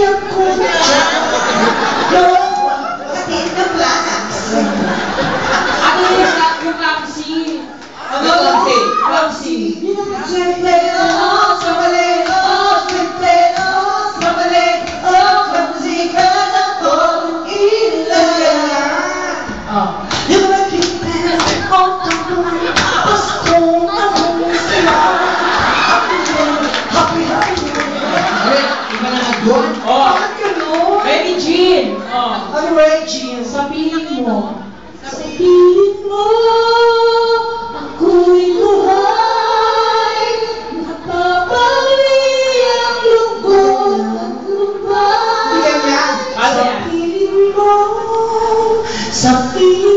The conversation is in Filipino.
iyak ko na Katiin na plana. Ano yung Kamsi? Ano Kamsi? Kamsi. Sweetlenos, Cavaleros, Sweetlenos, Cavaleros, ang musika ng kong ilayan. Yung nagkita ko ang gusto akong sila. Happy life. Iba na nag-doon? Bakit gano'n? Baby Jean! Ano Regine? Sa piling mo. Sa piling mo, ako'y buhay. Napapali ang lungkot at lumbay. Sa piling mo, sa piling